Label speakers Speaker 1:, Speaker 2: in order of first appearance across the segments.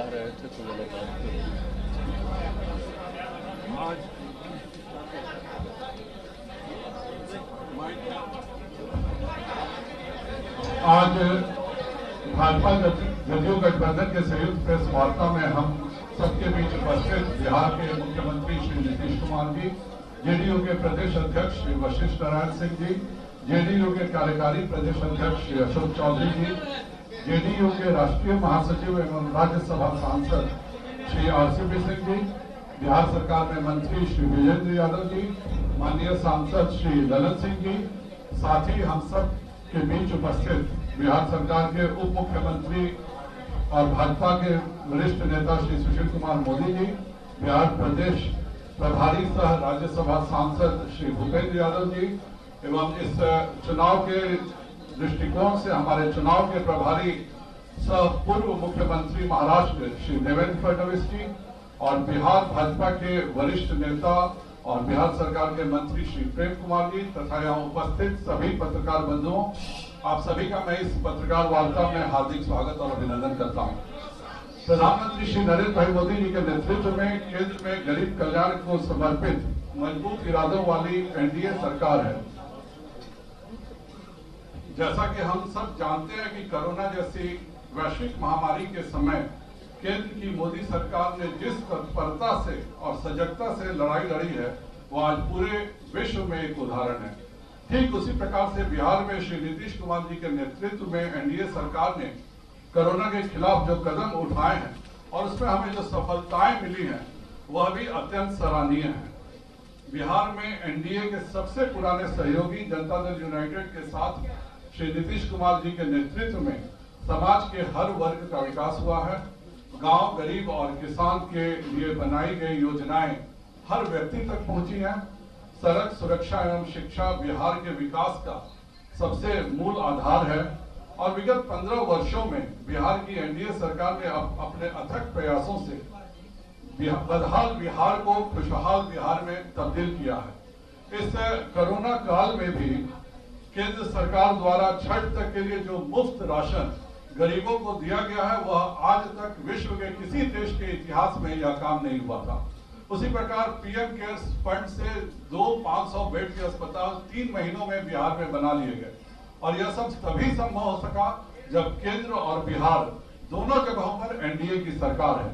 Speaker 1: कह रहे थे तो वो लोग
Speaker 2: आज भाजपा जदयू गठबंधन के संयुक्त प्रेस वार्ता में हम सबके बीच उपस्थित बिहार के मुख्यमंत्री श्री नीतीश कुमार जी, जेडीयू के प्रदेश अध्यक्ष श्री वशिष्ठ नारायण सिंह जी, जेडीयू के कार्यकारी प्रदेश अध्यक्ष श्री अशोक चौधरी जी, जेडीयू के राष्ट्रीय महासचिव एवं राज्यसभा सांसद श्री आरसीपी सिंह जी, बिहार सरकार में मंत्री श्री विजेंद्र यादव जी, माननीय सांसद श्री ललन सिंह जी, साथ ही हम सब के बीच उपस्थित बिहार सरकार के उप मुख्यमंत्री और भाजपा के वरिष्ठ नेता श्री सुशील कुमार मोदी जी, बिहार प्रदेश प्रभारी सह राज्यसभा सांसद श्री भूपेंद्र यादव जी एवं इस चुनाव के दृष्टिकोण से हमारे चुनाव के प्रभारी सह पूर्व मुख्यमंत्री महाराष्ट्र श्री देवेंद्र फडणवीस जी और बिहार भाजपा के वरिष्ठ नेता और बिहार सरकार के मंत्री श्री प्रेम कुमार जी तथा यहाँ उपस्थित सभी पत्रकार बंधुओं, आप सभी का मैं इस पत्रकार वार्ता में हार्दिक स्वागत और अभिनंदन करता हूँ। प्रधानमंत्री श्री नरेंद्र भाई मोदी जी के नेतृत्व में केंद्र में गरीब कल्याण को समर्पित मजबूत इरादों वाली एनडीए सरकार है। जैसा कि हम सब जानते हैं कि कोरोना जैसी वैश्विक महामारी के समय केंद्र की मोदी सरकार ने जिस तत्परता से और सजगता से लड़ाई लड़ी है वो आज पूरे विश्व में एक उदाहरण है। ठीक उसी प्रकार से बिहार में श्री नीतीश कुमार जी के नेतृत्व में एनडीए सरकार ने कोरोना के खिलाफ जो कदम उठाए हैं और उसमें हमें जो सफलताएं मिली हैं वह भी अत्यंत सराहनीय है। बिहार में एनडीए के सबसे पुराने सहयोगी जनता दल यूनाइटेड के साथ श्री नीतीश कुमार जी के नेतृत्व में समाज के हर वर्ग का विकास हुआ है। गांव, गरीब और किसान के लिए बनाई गई योजनाएं हर व्यक्ति तक पहुंची हैं। सड़क सुरक्षा एवं शिक्षा बिहार के विकास का सबसे मूल आधार है और विगत 15 वर्षों में बिहार की एनडीए सरकार ने अपने अथक प्रयासों से बदहाल बिहार को खुशहाल बिहार में तब्दील किया है। इस कोरोना काल में भी केंद्र सरकार द्वारा छठ तक के लिए जो मुफ्त राशन गरीबों को दिया गया है वह आज तक विश्व के किसी देश के इतिहास में यह काम नहीं हुआ था। उसी प्रकार पीएम केयर्स फंड से 500 बेड के अस्पताल 3 महीनों में बिहार में बना लिए गए और यह सब तभी संभव हो सका जब केंद्र और बिहार दोनों जगहों पर एनडीए की सरकार है।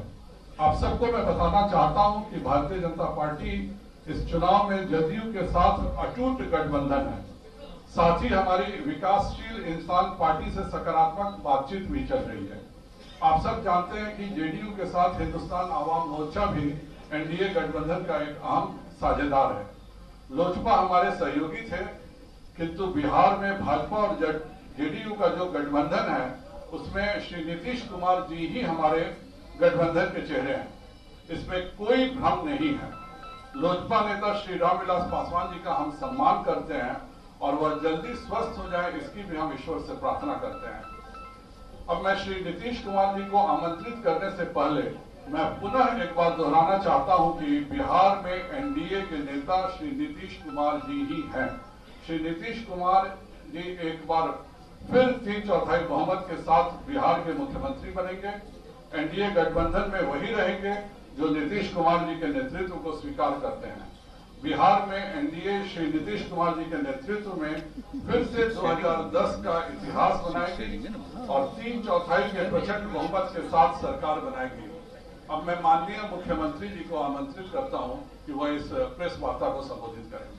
Speaker 2: आप सबको मैं बताना चाहता हूं कि भारतीय जनता पार्टी इस चुनाव में जदयू के साथ अटूट गठबंधन है। साथ ही हमारी विकासशील इंसान पार्टी से सकारात्मक बातचीत भी चल रही है। आप सब जानते हैं कि जेडीयू के साथ हिंदुस्तान आवाम मोर्चा भी एनडीए गठबंधन का एक अहम साझेदार है। लोजपा हमारे सहयोगी थे, किंतु बिहार में भाजपा और जेडीयू का जो गठबंधन है उसमें श्री नीतीश कुमार जी ही हमारे गठबंधन के चेहरे हैं, इसमें कोई भ्रम नहीं है। लोजपा नेता श्री रामविलास पासवान जी का हम सम्मान करते हैं और वह जल्दी स्वस्थ हो जाए इसकी भी हम ईश्वर से प्रार्थना करते हैं। अब मैं श्री नीतीश कुमार जी को आमंत्रित करने से पहले मैं पुनः एक बार दोहराना चाहता हूं कि बिहार में एनडीए के नेता श्री नीतीश कुमार जी ही हैं। श्री नीतीश कुमार जी एक बार फिर 3/4 बहुमत के साथ बिहार के मुख्यमंत्री बनेंगे। एनडीए गठबंधन में वही रहेंगे जो नीतीश कुमार जी के नेतृत्व को स्वीकार करते हैं। बिहार में एनडीए श्री नीतीश कुमार जी के नेतृत्व में फिर से 2010 का इतिहास बनाएगी और 3/4 के प्रचंड बहुमत के साथ सरकार बनाएगी। अब मैं माननीय मुख्यमंत्री जी को आमंत्रित करता हूं कि वह इस प्रेस वार्ता को संबोधित करें।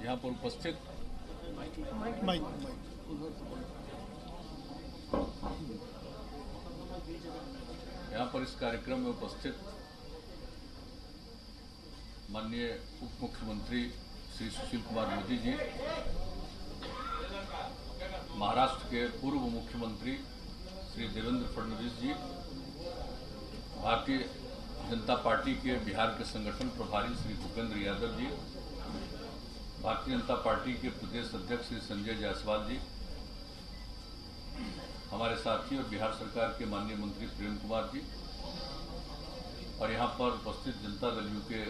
Speaker 1: यहाँ पर उपस्थित यहाँ पर इस कार्यक्रम में उपस्थित माननीय उप मुख्यमंत्री श्री सुशील कुमार मोदी जी, महाराष्ट्र के पूर्व मुख्यमंत्री श्री देवेंद्र फडणवीस जी, भारतीय जनता पार्टी के बिहार के संगठन प्रभारी श्री भूपेंद्र यादव जी, भारतीय जनता पार्टी के प्रदेश अध्यक्ष श्री संजय जायसवाल जी, हमारे साथी और बिहार सरकार के माननीय मंत्री प्रेम कुमार जी, और यहाँ पर उपस्थित जनता दल यू के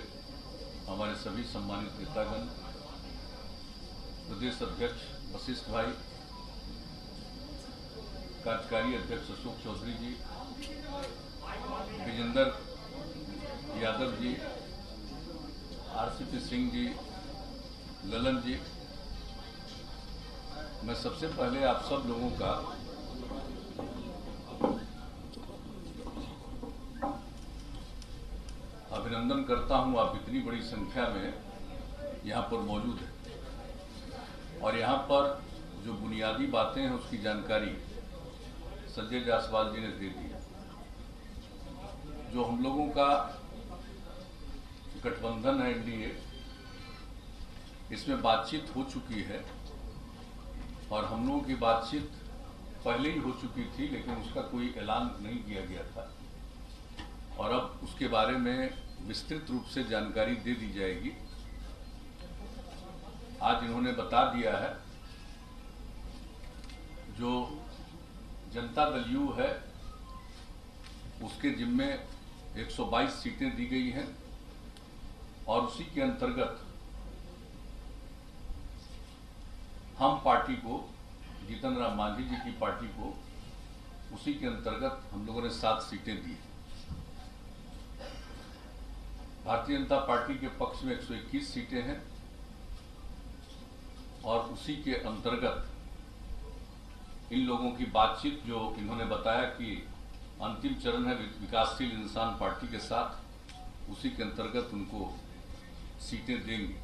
Speaker 1: हमारे सभी सम्मानित नेतागण, प्रदेश अध्यक्ष वशिष्ठ भाई, कार्यकारी अध्यक्ष अशोक चौधरी जी, विजेंद्र यादव जी, आरसीपी सिंह जी, ललन जी, मैं सबसे पहले आप सब लोगों का अभिनंदन करता हूं। आप इतनी बड़ी संख्या में यहां पर मौजूद हैं और यहां पर जो बुनियादी बातें हैं उसकी जानकारी संजय जायसवाल जी ने दे दी है। जो हम लोगों का गठबंधन है एनडीए, इसमें बातचीत हो चुकी है और हम लोगों की बातचीत पहले ही हो चुकी थी, लेकिन उसका कोई ऐलान नहीं किया गया था और अब उसके बारे में विस्तृत रूप से जानकारी दे दी जाएगी। आज इन्होंने बता दिया है, जो जनता दल यू है उसके जिम्मे 122 सीटें दी गई हैं और उसी के अंतर्गत हम पार्टी को, जीतन राम मांझी जी की पार्टी को, उसी के अंतर्गत हम लोगों ने 7 सीटें दी। भारतीय जनता पार्टी के पक्ष में 121 सीटें हैं और उसी के अंतर्गत इन लोगों की बातचीत, जो इन्होंने बताया कि अंतिम चरण है विकासशील इंसान पार्टी के साथ, उसी के अंतर्गत उनको सीटें देंगे।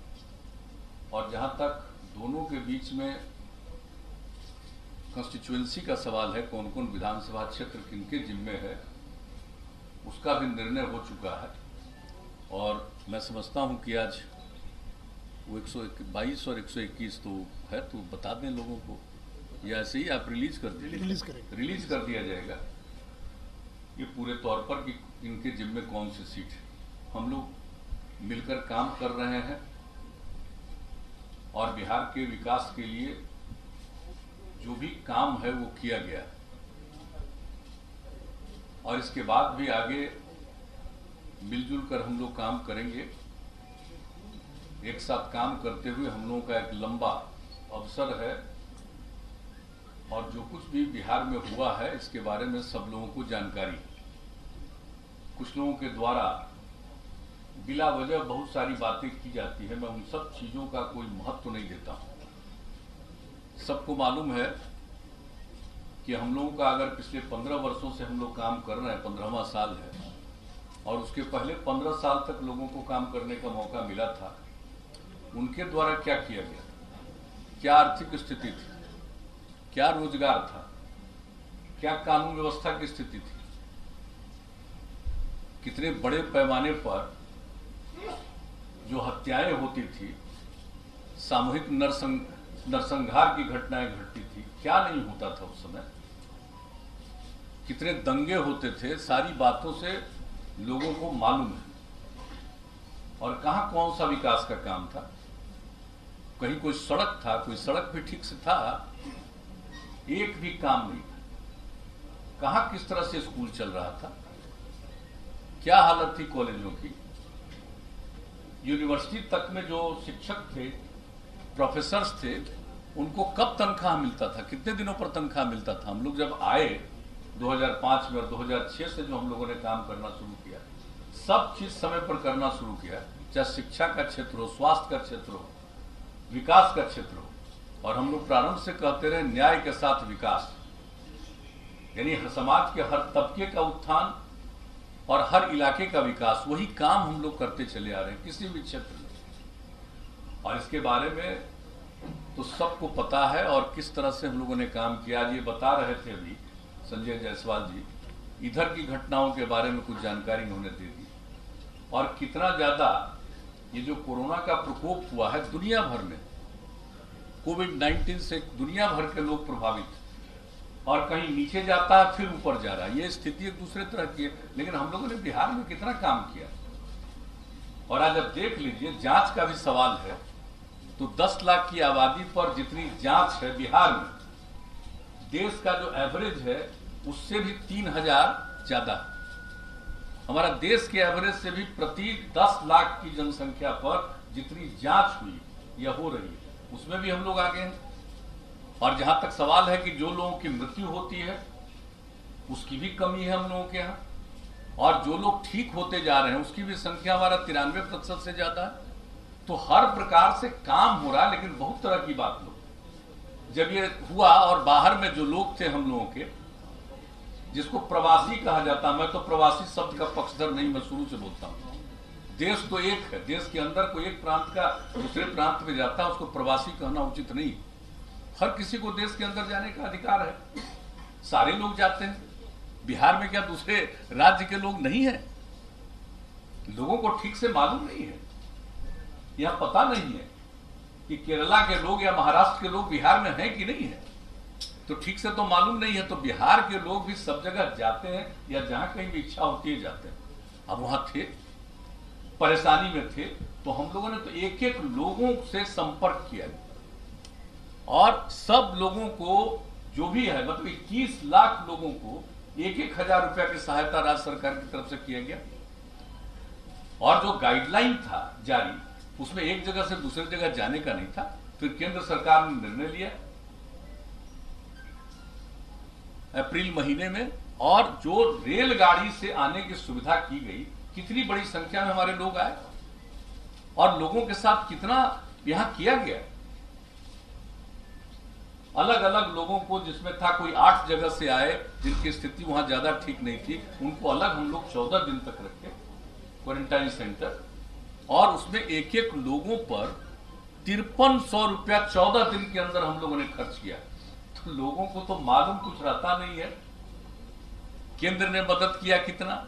Speaker 1: और जहां तक दोनों के बीच में कॉन्स्टिट्यूएंसी का सवाल है, कौन कौन विधानसभा क्षेत्र किनके जिम्मे है, उसका भी निर्णय हो चुका है और मैं समझता हूं कि आज वो 122 और 121 तो है, तो बता दें लोगों को, या ऐसे ही आप रिलीज कर दीजिए, रिलीज कर दिया जाएगा ये पूरे तौर पर कि इनके जिम्मे कौन सी सीट है। हम लोग मिलकर काम कर रहे हैं और बिहार के विकास के लिए जो भी काम है वो किया गया है और इसके बाद भी आगे मिलजुल कर हम लोग काम करेंगे। एक साथ काम करते हुए हम लोगों का एक लंबा अवसर है और जो कुछ भी बिहार में हुआ है इसके बारे में सब लोगों को जानकारी। कुछ लोगों के द्वारा बिला वजह बहुत सारी बातें की जाती है, मैं उन सब चीजों का कोई महत्व नहीं देता हूं। सबको मालूम है कि हम लोगों का अगर पिछले 15 वर्षों से हम लोग काम कर रहे हैं, 15वां साल है, और उसके पहले 15 साल तक लोगों को काम करने का मौका मिला था, उनके द्वारा क्या किया गया, क्या आर्थिक स्थिति थी, क्या रोजगार था, क्या कानून व्यवस्था की स्थिति थी, कितने बड़े पैमाने पर जो हत्याएं होती थी, सामूहिक नरसंहार की घटनाएं घटती थी, क्या नहीं होता था उस समय, कितने दंगे होते थे, सारी बातों से लोगों को मालूम है। और कहां कौन सा विकास का काम था, कहीं कोई सड़क था, कोई सड़क भी ठीक से था, एक भी काम नहीं था। कहां किस तरह से स्कूल चल रहा था, क्या हालत थी कॉलेजों की, यूनिवर्सिटी तक में जो शिक्षक थे, प्रोफेसर्स थे, उनको कब तनख्वाह मिलता था, कितने दिनों पर तनख्वाह मिलता था। हम लोग जब आए 2005 में और 2006 से जो हम लोगों ने काम करना शुरू किया, सब चीज समय पर करना शुरू किया, चाहे शिक्षा का क्षेत्र हो, स्वास्थ्य का क्षेत्र हो, विकास का क्षेत्र हो। और हम लोग प्रारंभ से कहते रहे न्याय के साथ विकास, यानी समाज के हर तबके का उत्थान और हर इलाके का विकास, वही काम हम लोग करते चले आ रहे हैं किसी भी क्षेत्र में। और इसके बारे में तो सबको पता है और किस तरह से हम लोगों ने काम किया। आज ये बता रहे थे अभी संजय जायसवाल जी, इधर की घटनाओं के बारे में कुछ जानकारी उन्होंने दे दी और कितना ज्यादा ये जो कोरोना का प्रकोप हुआ है दुनिया भर में, कोविड-19 से दुनिया भर के लोग प्रभावित, और कहीं नीचे जाता है फिर ऊपर जा रहा है। ये स्थिति एक दूसरे तरह की है, लेकिन हम लोगों ने बिहार में कितना काम किया। और आज अब देख लीजिए, जांच का भी सवाल है, तो 10 लाख की आबादी पर जितनी जांच है बिहार में, देश का जो एवरेज है उससे भी 3000 ज्यादा। हमारा देश के एवरेज से भी प्रति 10 लाख की जनसंख्या पर जितनी जांच हुई या हो रही है उसमें भी हम लोग आगे हैं। और जहां तक सवाल है कि जो लोगों की मृत्यु होती है उसकी भी कमी है हम लोगों के यहाँ, और जो लोग ठीक होते जा रहे हैं उसकी भी संख्या हमारा 93% से ज्यादा है। तो हर प्रकार से काम हो रहा है, लेकिन बहुत तरह की बात लोग जब ये हुआ और बाहर में जो लोग थे हम लोगों के, जिसको प्रवासी कहा जाता है, मैं तो प्रवासी शब्द का पक्षधर नहीं, मैं शुरू से बोलता हूं। देश तो एक है, देश के अंदर कोई एक प्रांत का दूसरे प्रांत में जाता है उसको प्रवासी कहना उचित नहीं। हर किसी को देश के अंदर जाने का अधिकार है, सारे लोग जाते हैं। बिहार में क्या दूसरे राज्य के लोग नहीं है? लोगों को ठीक से मालूम नहीं है, यह पता नहीं है कि केरला के लोग या महाराष्ट्र के लोग बिहार में हैं कि नहीं है, तो ठीक से तो मालूम नहीं है। तो बिहार के लोग भी सब जगह जाते हैं या जहां कहीं भी इच्छा होती है जाते हैं। अब वहां थे, परेशानी में थे, तो हम लोगों ने तो एक एक लोगों से संपर्क किया और सब लोगों को जो भी है, मतलब 21 लाख लोगों को 1,000 रुपया की सहायता राज्य सरकार की तरफ से किया गया। और जो गाइडलाइन था जारी, उसमें एक जगह से दूसरी जगह जाने का नहीं था। फिर केंद्र सरकार ने निर्णय लिया अप्रैल महीने में, और जो रेलगाड़ी से आने की सुविधा की गई, कितनी बड़ी संख्या में हमारे लोग आए और लोगों के साथ कितना यहां किया गया। अलग अलग लोगों को, जिसमें था कोई 8 जगह से आए जिनकी स्थिति वहां ज्यादा ठीक नहीं थी, उनको अलग हम लोग 14 दिन तक रखे क्वारंटाइन सेंटर, और उसमें एक एक लोगों पर 5300 रुपया 14 दिन के अंदर हम लोगों ने खर्च किया। तो लोगों को तो मालूम कुछ रहता नहीं है। केंद्र ने मदद किया कितना,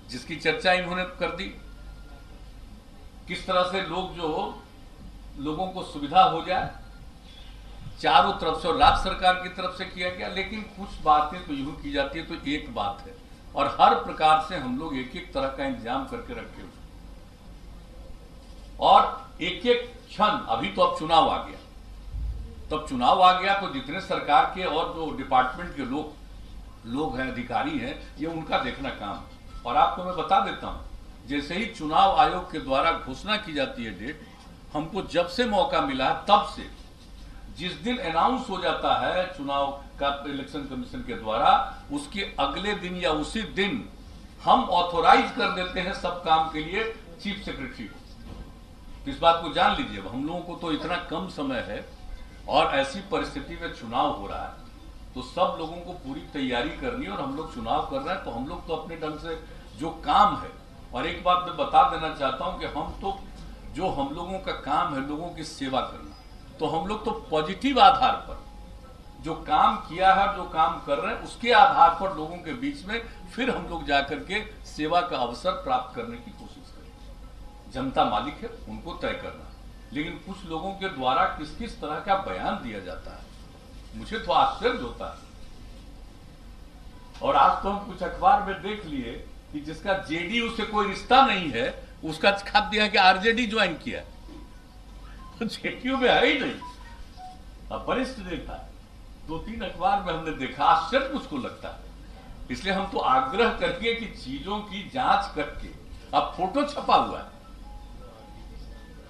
Speaker 1: जिसकी चर्चा इन्होंने कर दी, किस तरह से लोगों को सुविधा हो जाए चारों तरफ से, और राज्य सरकार की तरफ से किया गया। लेकिन कुछ बातें तो यूं की जाती है तो एक बात है, और हर प्रकार से हम लोग एक एक तरह का इंतजाम करके रखे हुए, और एक एक क्षण, अभी तो अब चुनाव आ गया, तब चुनाव आ गया तो जितने सरकार के और जो डिपार्टमेंट के लोग हैं, अधिकारी हैं, ये उनका देखना काम। और आपको मैं बता देता हूं, जैसे ही चुनाव आयोग के द्वारा घोषणा की जाती है डेट, हमको जब से मौका मिला तब से, जिस दिन अनाउंस हो जाता है चुनाव का इलेक्शन कमीशन के द्वारा, उसके अगले दिन या उसी दिन हम ऑथोराइज कर देते हैं सब काम के लिए चीफ सेक्रेटरी को। इस बात को जान लीजिए। हम लोगों को तो इतना कम समय है और ऐसी परिस्थिति में चुनाव हो रहा है, तो सब लोगों को पूरी तैयारी करनी है, और हम लोग चुनाव कर रहे हैं तो हम लोग तो अपने ढंग से जो काम है। और एक बात मैं बता देना चाहता हूं कि हम तो, जो हम लोगों का काम है लोगों की सेवा करना, तो हम लोग तो पॉजिटिव आधार पर जो काम किया है, जो काम कर रहे हैं, उसके आधार पर लोगों के बीच में फिर हम लोग जाकर के सेवा का अवसर प्राप्त करने की कोशिश करें। जनता मालिक है, उनको तय करना। लेकिन कुछ लोगों के द्वारा किस किस तरह का बयान दिया जाता है, मुझे तो आश्चर्य होता है। और आज तो हम कुछ अखबार में देख लिए कि जिसका जेडीयू से कोई रिश्ता नहीं है, उसका छाप दिया कि आरजेडी ज्वाइन किया, जेडीयू में है ही नहीं। अब वरिष्ठ नेता 2-3 अखबार में हमने देखा, आश्चर्य मुझको लगता है। इसलिए हम तो आग्रह करेंगे कि चीजों की जांच करके, अब फोटो छपा हुआ है,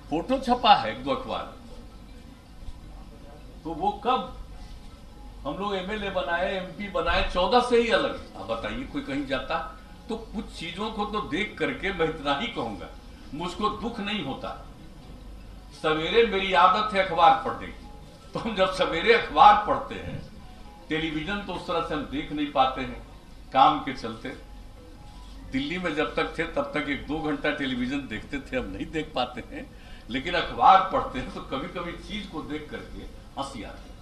Speaker 1: फोटो छपा है 1-2 अखबार, तो वो कब हम लोग एमएलए बनाए, एमपी बनाए, 14 से ही अलग है। अब बताइए कोई कहीं जाता, तो कुछ चीजों को तो देख करके मैं इतना ही कहूंगा, मुझको दुख नहीं होता। सवेरे मेरी आदत है अखबार पढ़ने की, तो हम जब सवेरे अखबार पढ़ते हैं, टेलीविजन तो उस तरह से हम देख नहीं पाते हैं काम के चलते। दिल्ली में जब तक थे तब तक 1-2 घंटा टेलीविजन देखते थे, अब नहीं देख पाते हैं। लेकिन अखबार पढ़ते हैं तो कभी कभी चीज को देख करके हंसी आती है।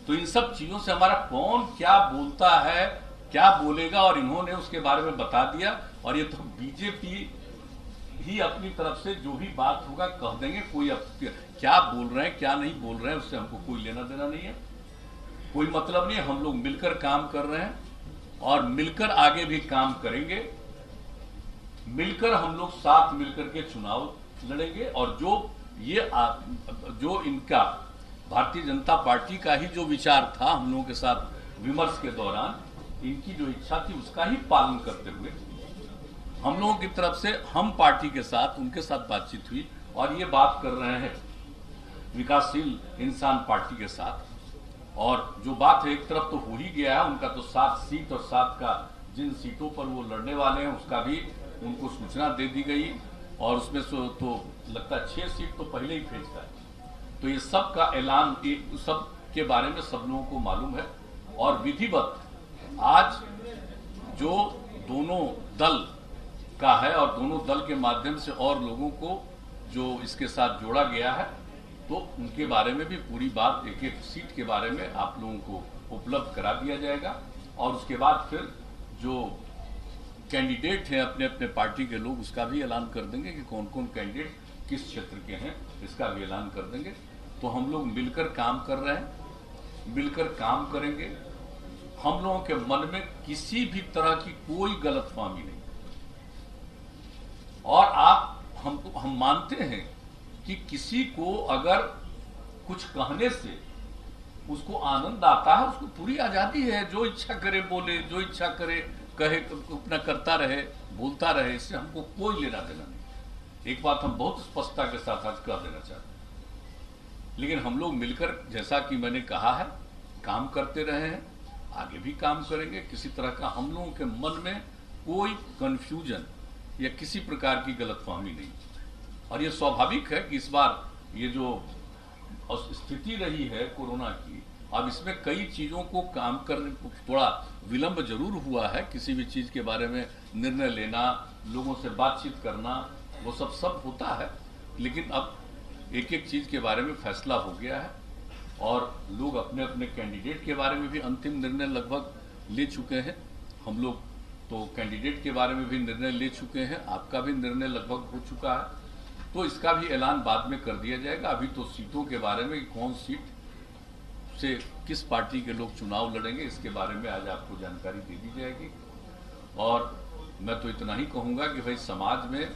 Speaker 1: तो इन सब चीजों से हमारा कौन क्या बोलता है, क्या बोलेगा, और इन्होंने उसके बारे में बता दिया। और ये तो बीजेपी ही अपनी तरफ से जो भी बात होगा कह देंगे। कोई अब क्या बोल रहे हैं क्या नहीं बोल रहे हैं उससे हमको कोई लेना देना नहीं है, कोई मतलब नहीं है। हम लोग मिलकर काम कर रहे हैं और मिलकर आगे भी काम करेंगे। मिलकर हम लोग साथ मिलकर के चुनाव लड़ेंगे। और जो इनका भारतीय जनता पार्टी का ही जो विचार था हम लोगों के साथ विमर्श के दौरान, इनकी जो इच्छा थी उसका ही पालन करते हुए हम लोगों की तरफ से हम पार्टी के साथ उनके साथ बातचीत हुई और ये बात कर रहे हैं विकासशील इंसान पार्टी के साथ। और जो बात है एक तरफ तो हो ही गया है, उनका तो 7 सीट और 7 का जिन सीटों पर वो लड़ने वाले हैं उसका भी उनको सूचना दे दी गई और उसमें से तो लगता है 6 सीट तो पहले ही फेंचता है। तो ये सब का ऐलान सब के बारे में सब लोगों को मालूम है और विधिवत आज जो दोनों दल का है और दोनों दल के माध्यम से और लोगों को जो इसके साथ जोड़ा गया है तो उनके बारे में भी पूरी बात एक एक सीट के बारे में आप लोगों को उपलब्ध करा दिया जाएगा और उसके बाद फिर जो कैंडिडेट हैं अपने अपने पार्टी के लोग उसका भी ऐलान कर देंगे कि कौन कौन कैंडिडेट किस क्षेत्र के हैं, इसका भी ऐलान कर देंगे। तो हम लोग मिलकर काम कर रहे हैं, मिलकर काम करेंगे। हम लोगों के मन में किसी भी तरह की कोई गलतफहमी नहीं और हम मानते हैं कि किसी को अगर कुछ कहने से उसको आनंद आता है, उसको पूरी आजादी है, जो इच्छा करे बोले, जो इच्छा करे कहे, अपना करता रहे, बोलता रहे, इससे हमको कोई लेना देना नहीं। एक बात हम बहुत स्पष्टता के साथ आज कह देना चाहते हैं, लेकिन हम लोग मिलकर जैसा कि मैंने कहा है काम करते रहे हैं, आगे भी काम करेंगे। किसी तरह का हम लोगों के मन में कोई कंफ्यूजन या किसी प्रकार की गलतफहमी नहीं। और ये स्वाभाविक है कि इस बार ये जो स्थिति रही है कोरोना की, अब इसमें कई चीजों को काम करने थोड़ा विलंब जरूर हुआ है। किसी भी चीज के बारे में निर्णय लेना, लोगों से बातचीत करना, वो सब होता है, लेकिन अब एक एक चीज के बारे में फैसला हो गया है और लोग अपने अपने कैंडिडेट के बारे में भी अंतिम निर्णय लगभग ले चुके हैं। हम लोग तो कैंडिडेट के बारे में भी निर्णय ले चुके हैं, आपका भी निर्णय लगभग हो चुका है, तो इसका भी ऐलान बाद में कर दिया जाएगा। अभी तो सीटों के बारे में कौन सीट से किस पार्टी के लोग चुनाव लड़ेंगे इसके बारे में आज आपको जानकारी दे दी जाएगी। और मैं तो इतना ही कहूंगा कि भाई समाज में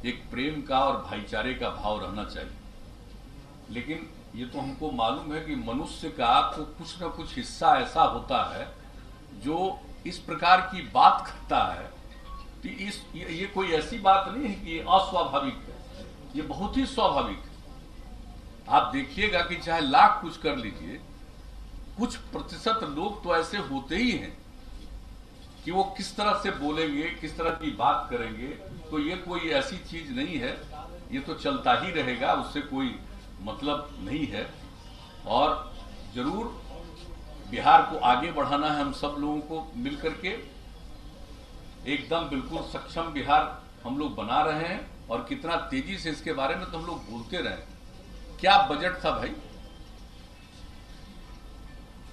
Speaker 1: एक प्रेम का और भाईचारे का भाव रहना चाहिए, लेकिन ये तो हमको मालूम है कि मनुष्य का तो कुछ न कुछ हिस्सा ऐसा होता है जो इस प्रकार की बात करता है। तो ये कोई ऐसी बात नहीं है कि ये अस्वाभाविक है, ये बहुत ही स्वाभाविक है। आप देखिएगा कि चाहे लाख कुछ कर लीजिए, कुछ प्रतिशत लोग तो ऐसे होते ही हैं कि वो किस तरह से बोलेंगे, किस तरह की बात करेंगे, तो ये कोई ऐसी चीज नहीं है, ये तो चलता ही रहेगा, उससे कोई मतलब नहीं है। और जरूर बिहार को आगे बढ़ाना है हम सब लोगों को मिलकर के, एकदम बिल्कुल सक्षम बिहार हम लोग बना रहे हैं। और कितना तेजी से इसके बारे में तो हम लोग बोलते रहे। क्या बजट था भाई,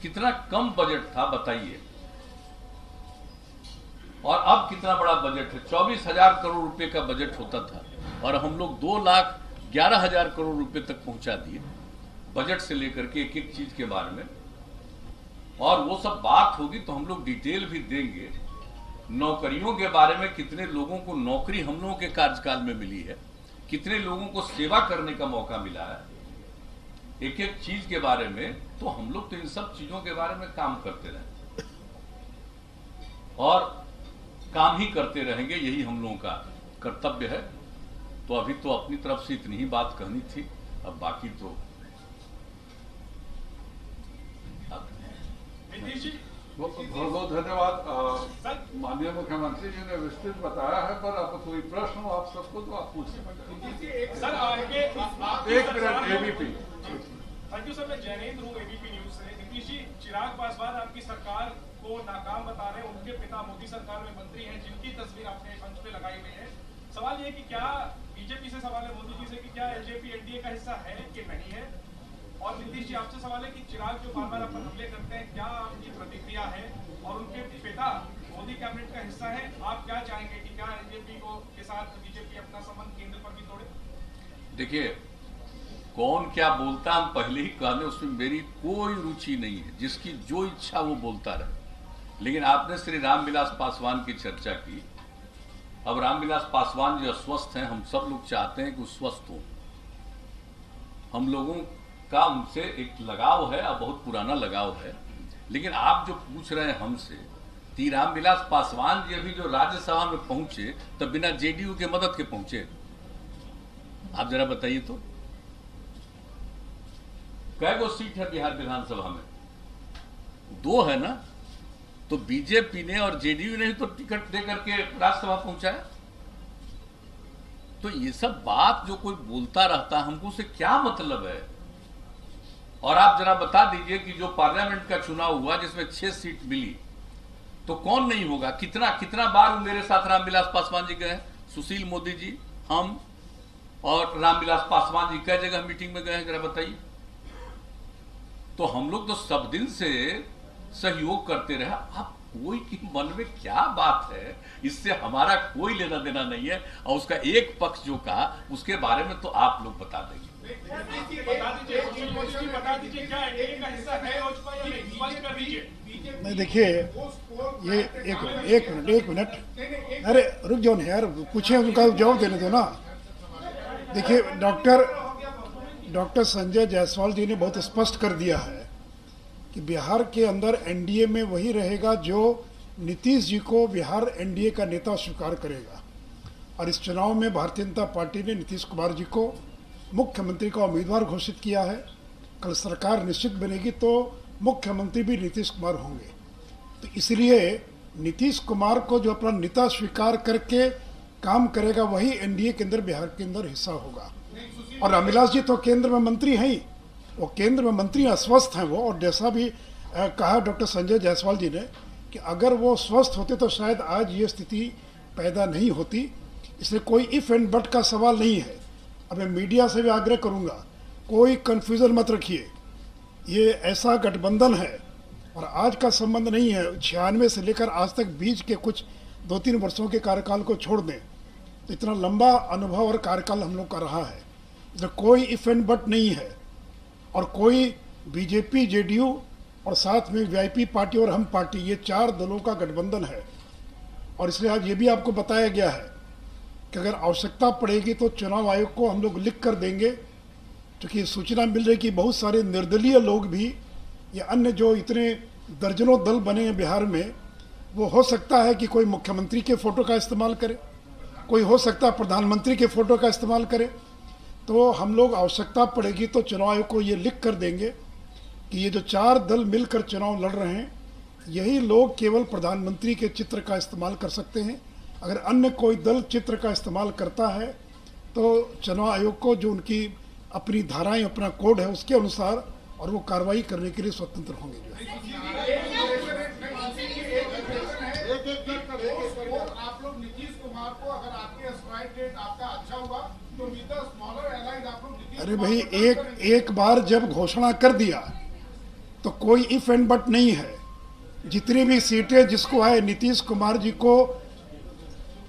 Speaker 1: कितना कम बजट था बताइए, और अब कितना बड़ा बजट है। 24,000 करोड़ रुपए का बजट होता था और हम लोग 2,11,000 करोड़ रुपए तक पहुंचा दिए बजट से लेकर के एक एक चीज के बारे में। और वो सब बात होगी तो हम लोग डिटेल भी देंगे। नौकरियों के बारे में कितने लोगों को नौकरी हम लोगों के कार्यकाल में मिली है, कितने लोगों को सेवा करने का मौका मिला है, एक एक चीज के बारे में। तो हम लोग तो इन सब चीजों के बारे में काम करते रहे और काम ही करते रहेंगे, यही हम लोगों का कर्तव्य है। तो अभी तो अपनी तरफ से इतनी ही बात कहनी थी, अब बाकी तो
Speaker 2: बहुत बहुत धन्यवाद। माननीय मुख्यमंत्री जी ने विस्तृत बताया है, पर अब कोई प्रश्न हो आप सबको तो आप पूछ सकते हैं। सर एक minute ABP.
Speaker 3: Thank you sir, मैं जैनेन्द्र हूँ एबीपी न्यूज से। नीतीश जी, चिराग पासवान आपकी सरकार को नाकाम बता रहे हैं, उनके पिता मोदी सरकार में मंत्री हैं जिनकी तस्वीर आपने मंच पे लगाई हुई है। सवाल ये कि क्या बीजेपी से सवाल है मोदी जी से कि क्या एलजेपी एनडीए का हिस्सा है कि नहीं है। और नीतीश जी आपसे सवाल है कि चिराग जो बार बार आप पर हमले करते हैं, क्या आपकी प्रतिक्रिया है, और उनके पिता मोदी कैबिनेट का हिस्सा है, आप क्या चाहेंगे कि क्या एलजेपी को के साथ बीजेपी अपना संबंध केंद्र पर भी तोड़े।
Speaker 1: देखिए, कौन क्या बोलता हम पहले ही कहने, उसमें मेरी कोई रुचि नहीं है, जिसकी जो इच्छा वो बोलता रहे। लेकिन आपने श्री रामविलास पासवान की चर्चा की। अब रामविलास पासवान जो अस्वस्थ हैं, हम सब लोग चाहते हैं कि वो स्वस्थ हो। हम लोगों का उनसे एक लगाव है और बहुत पुराना लगाव है। लेकिन आप जो पूछ रहे हैं हमसे, ती रामविलास पासवान जी अभी जो राज्यसभा में पहुंचे तब बिना जेडीयू के मदद के पहुंचे। आप जरा बताइए तो कै गो सीट है बिहार विधानसभा में? 2 है ना। तो बीजेपी ने और जेडीयू ने ही तो टिकट देकर के राज्यसभा पहुंचाया। तो ये सब बात जो कोई बोलता रहता हमको से क्या मतलब है? और आप जरा बता दीजिए कि जो पार्लियामेंट का चुनाव हुआ जिसमें 6 सीट मिली तो कौन नहीं होगा? कितना कितना बार मेरे साथ रामविलास पासवान जी गए? सुशील मोदी जी, हम और रामविलास पासवान जी कई जगह मीटिंग में गए हैं, जरा बताइए। तो हम लोग तो सब दिन से सहयोग करते रहे। आप कोई के मन में क्या बात है, इससे हमारा कोई लेना देना नहीं है। और उसका एक पक्ष जो कहा उसके बारे में तो आप लोग बता देंगे।
Speaker 4: नहीं, देखिए ये एक मिनट अरे रुक जाओ ना यार, पूछे उनका जवाब देने दो ना। देखिए डॉक्टर संजय जायसवाल जी ने बहुत स्पष्ट कर दिया है कि बिहार के अंदर एनडीए में वही रहेगा जो नीतीश जी को बिहार एनडीए का नेता स्वीकार करेगा। और इस चुनाव में भारतीय जनता पार्टी ने नीतीश कुमार जी को मुख्यमंत्री का उम्मीदवार घोषित किया है। कल सरकार निश्चित बनेगी तो मुख्यमंत्री भी नीतीश कुमार होंगे। तो इसलिए नीतीश कुमार को जो अपना नेता स्वीकार करके काम करेगा वही एनडीए के अंदर बिहार के अंदर हिस्सा होगा। और रामविलास जी तो केंद्र में मंत्री हैं ही, वो केंद्र में मंत्री अस्वस्थ हैं वो। और जैसा भी कहा डॉक्टर संजय जायसवाल जी ने कि अगर वो स्वस्थ होते तो शायद आज ये स्थिति पैदा नहीं होती। इसलिए कोई इफ एंड बट का सवाल नहीं है। अब मैं मीडिया से भी आग्रह करूंगा, कोई कन्फ्यूज़न मत रखिए। ये ऐसा गठबंधन है और आज का संबंध नहीं है। 96 से लेकर आज तक बीच के कुछ 2-3 वर्षों के कार्यकाल को छोड़ दें तो इतना लंबा अनुभव और कार्यकाल हम लोग का रहा है। इसलिए कोई इफ एंड बट नहीं है। और कोई बीजेपी, जेडीयू और साथ में वीआईपी पार्टी और हम पार्टी, ये 4 दलों का गठबंधन है। और इसलिए आज ये भी आपको बताया गया है कि अगर आवश्यकता पड़ेगी तो चुनाव आयोग को हम लोग लिख कर देंगे। क्योंकि सूचना मिल रही कि बहुत सारे निर्दलीय लोग भी या अन्य जो इतने दर्जनों दल बने हैं बिहार में, वो हो सकता है कि कोई मुख्यमंत्री के फ़ोटो का इस्तेमाल करे, कोई हो सकता है प्रधानमंत्री के फ़ोटो का इस्तेमाल करे। तो हम लोग आवश्यकता पड़ेगी तो चुनाव आयोग को ये लिख कर देंगे कि ये जो 4 दल मिलकर चुनाव लड़ रहे हैं यही लोग केवल प्रधानमंत्री के चित्र का इस्तेमाल कर सकते हैं। अगर अन्य कोई दल चित्र का इस्तेमाल करता है तो चुनाव आयोग को जो उनकी अपनी धाराएं, अपना कोड है उसके अनुसार और वो कार्रवाई करने के लिए स्वतंत्र होंगे। जो है
Speaker 5: आप लोग नीतीश कुमार को अगर आपके स्ट्राइक रेट आपका अच्छा हुआ तो स्मॉलर एलाइज आप लोग।
Speaker 4: अरे भाई, एक बार जब घोषणा कर दिया तो कोई इफ एंड बट नहीं है। जितनी भी सीटें जिसको आए, नीतीश कुमार जी को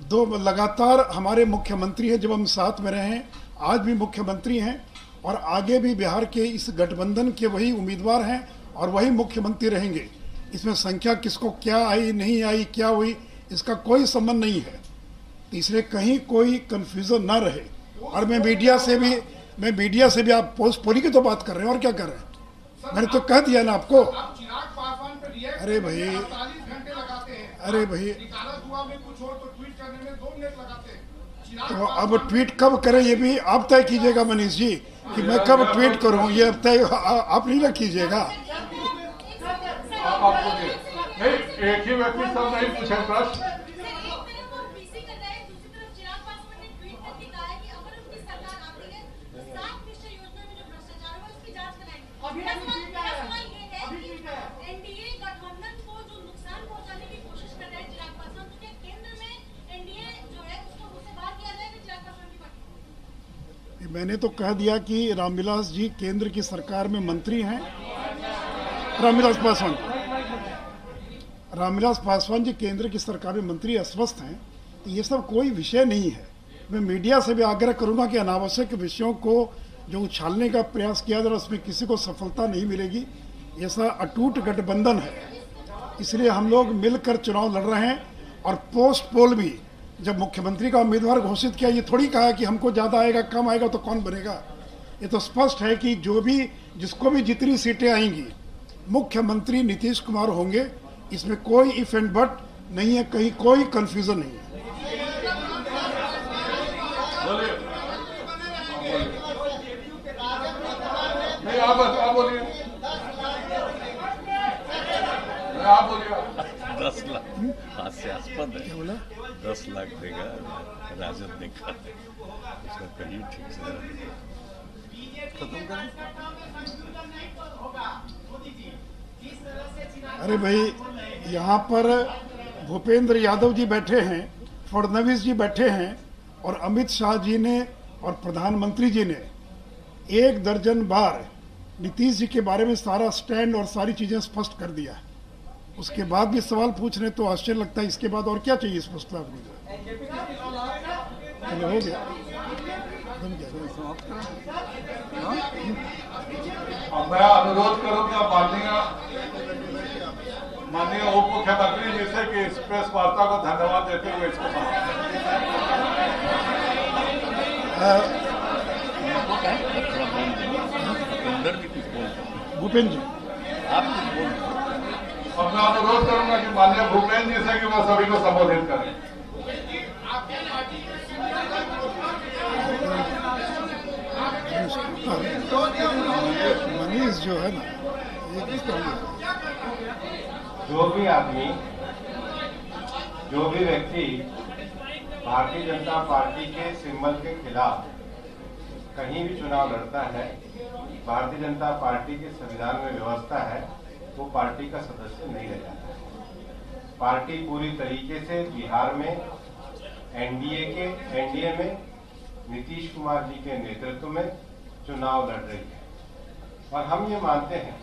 Speaker 4: 2 लगातार हमारे मुख्यमंत्री हैं, जब हम साथ में रहे हैं, आज भी मुख्यमंत्री हैं और आगे भी बिहार के इस गठबंधन के वही उम्मीदवार हैं और वही मुख्यमंत्री रहेंगे। इसमें संख्या किसको क्या आई, नहीं आई, क्या हुई, इसका कोई संबंध नहीं है। तो इसलिए कहीं कोई कन्फ्यूजन ना रहे। और मैं मीडिया से भी आप पोली की तो बात कर रहे हैं और क्या कर रहे हैं? मैंने तो कह दिया ना आपको। अरे भाई, अरे भाई, तो अब ट्वीट कब करें ये भी आप तय कीजिएगा मनीष जी, कि मैं कब ट्वीट करूं, ये तय आप नहीं ना कीजिएगा।
Speaker 2: एक ही व्यक्ति सब नहीं पूछे प्रश्न।
Speaker 4: मैंने तो कह दिया कि रामविलास जी केंद्र की सरकार में मंत्री हैं। रामविलास पासवान जी केंद्र की सरकार में मंत्री अस्वस्थ हैं। तो ये सब कोई विषय नहीं है। मैं मीडिया से भी आग्रह करूंगा कि अनावश्यक विषयों को जो उछालने का प्रयास किया जा रहा है उसमें किसी को सफलता नहीं मिलेगी। ऐसा अटूट गठबंधन है, इसलिए हम लोग मिलकर चुनाव लड़ रहे हैं। और पोस्ट पोल भी जब मुख्यमंत्री का उम्मीदवार घोषित किया, ये थोड़ी कहा कि हमको ज़्यादा आएगा कम आएगा तो कौन बनेगा। ये तो स्पष्ट है कि जो भी जिसको भी जितनी सीटें आएंगी मुख्यमंत्री नीतीश कुमार होंगे। इसमें कोई इफ एंड बट नहीं है, कहीं कोई कंफ्यूजन नहीं है।
Speaker 2: नहीं, आप बोलिए, आप बोलिए।
Speaker 1: 10 लाख हास्यास्पद है।
Speaker 4: क्या बोला?
Speaker 1: 10 लाख देगा राजद ने कहा, उसका कहीं ठीक से खत्म करें।
Speaker 4: अरे भाई, यहाँ पर भूपेंद्र यादव जी बैठे हैं, फडणवीस जी बैठे हैं, और अमित शाह जी ने और प्रधानमंत्री जी ने 1 दर्जन बार नीतीश जी के बारे में सारा स्टैंड और सारी चीजें स्पष्ट कर दिया है। उसके बाद भी सवाल पूछ रहे तो आश्चर्य लगता है। इसके बाद और क्या चाहिए स्पष्टता आपको? चलो, हो गया।
Speaker 2: अब मैं अनुरोध करूंगा माननीय उप मुख्यमंत्री जी से कि इस प्रेस वार्ता को धन्यवाद देते हुए इसको
Speaker 4: भूपेंद्र जी,
Speaker 1: आप कुछ बोल।
Speaker 2: और मैं अनुरोध करूंगा कि माननीय भूपेंद्र जी से कि वो सभी को संबोधित करें।
Speaker 4: मनीष जो है ना, ये किसका है?
Speaker 6: जो भी आदमी, जो भी व्यक्ति भारतीय जनता पार्टी के सिंबल के खिलाफ कहीं भी चुनाव लड़ता है, भारतीय जनता पार्टी के संविधान में व्यवस्था है, वो पार्टी का सदस्य नहीं रह जाता है। पार्टी पूरी तरीके से बिहार में एनडीए में नीतीश कुमार जी के नेतृत्व में चुनाव लड़ रही है। और हम ये मानते हैं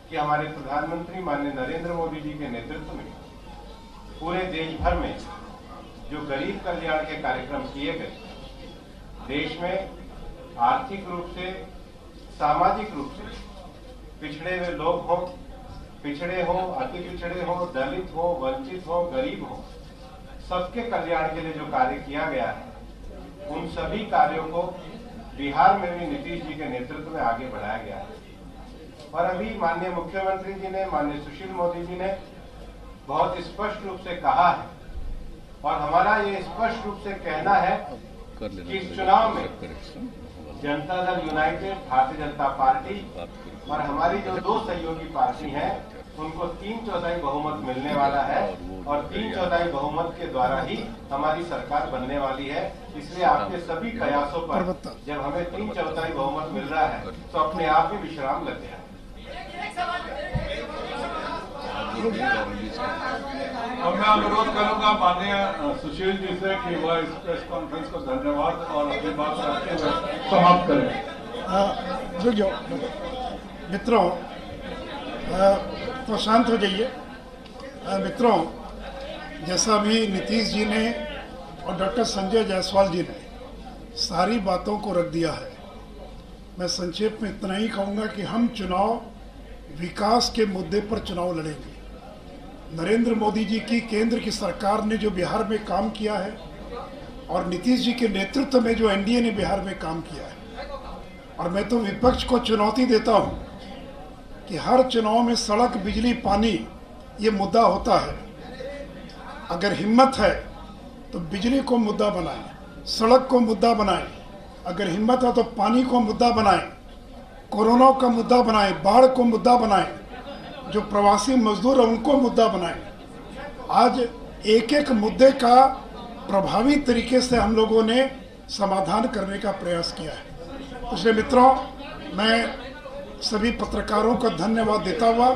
Speaker 6: कि हमारे प्रधानमंत्री माननीय नरेंद्र मोदी जी के नेतृत्व में पूरे देश भर में जो गरीब कल्याण के कार्यक्रम किए गए, देश में आर्थिक रूप से, सामाजिक रूप से पिछड़े हुए लोग हों, पिछड़े हो, अति पिछड़े हो, दलित हो, वंचित हो, गरीब हो, सबके कल्याण के लिए जो कार्य किया गया है, उन सभी कार्यों को बिहार में भी नीतीश जी के नेतृत्व में आगे बढ़ाया गया है। और अभी माननीय मुख्यमंत्री जी ने, माननीय सुशील मोदी जी ने बहुत स्पष्ट रूप से कहा है, और हमारा ये स्पष्ट रूप से कहना है कि इस चुनाव में जनता दल यूनाइटेड, भारतीय जनता पार्टी और हमारी जो 2 सहयोगी पार्टी हैं, उनको 3/4 बहुमत मिलने वाला है, और 3/4 बहुमत के द्वारा ही हमारी सरकार बनने वाली है। इसलिए आपके सभी प्रयासों पर जब हमें 3/4 बहुमत मिल रहा है, तो अपने आप ही विश्राम लग गया।
Speaker 2: अब मैं अनुरोध करूंगा माननीय सुशील जी से कि वह इस प्रेस कॉन्फ्रेंस को धन्यवाद और अपनी बात रखते हुए समाप्त करें।
Speaker 4: रुक जाओ मित्रों, तो शांत हो जाइए। मित्रों, जैसा भी नीतीश जी ने और डॉक्टर संजय जायसवाल जी ने सारी बातों को रख दिया है, मैं संक्षेप में इतना ही कहूँगा कि हम चुनाव विकास के मुद्दे पर चुनाव लड़ेंगे। नरेंद्र मोदी जी की केंद्र की सरकार ने जो बिहार में काम किया है, और नीतीश जी के नेतृत्व में जो एनडीए ने बिहार में काम किया है, और मैं तो विपक्ष को चुनौती देता हूं कि हर चुनाव में सड़क, बिजली, पानी ये मुद्दा होता है। अगर हिम्मत है तो बिजली को मुद्दा बनाएं, सड़क को मुद्दा बनाएं, अगर हिम्मत है तो पानी को मुद्दा बनाएं, कोरोना का मुद्दा बनाएं, बाढ़ को मुद्दा बनाएं, जो प्रवासी मजदूर हैं उनको मुद्दा बनाएं। आज एक एक मुद्दे का प्रभावी तरीके से हम लोगों ने समाधान करने का प्रयास किया है। इसलिए मित्रों, मैं सभी पत्रकारों का धन्यवाद देता हुआ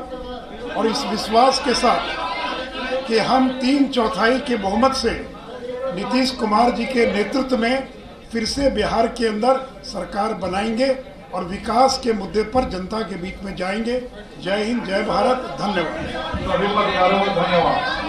Speaker 4: और इस विश्वास के साथ कि हम 3/4 के बहुमत से नीतीश कुमार जी के नेतृत्व में फिर से बिहार के अंदर सरकार बनाएंगे और विकास के मुद्दे पर जनता के बीच में जाएंगे। जय हिंद, जय भारत, धन्यवाद।
Speaker 2: सभी पत्रकारों को धन्यवाद।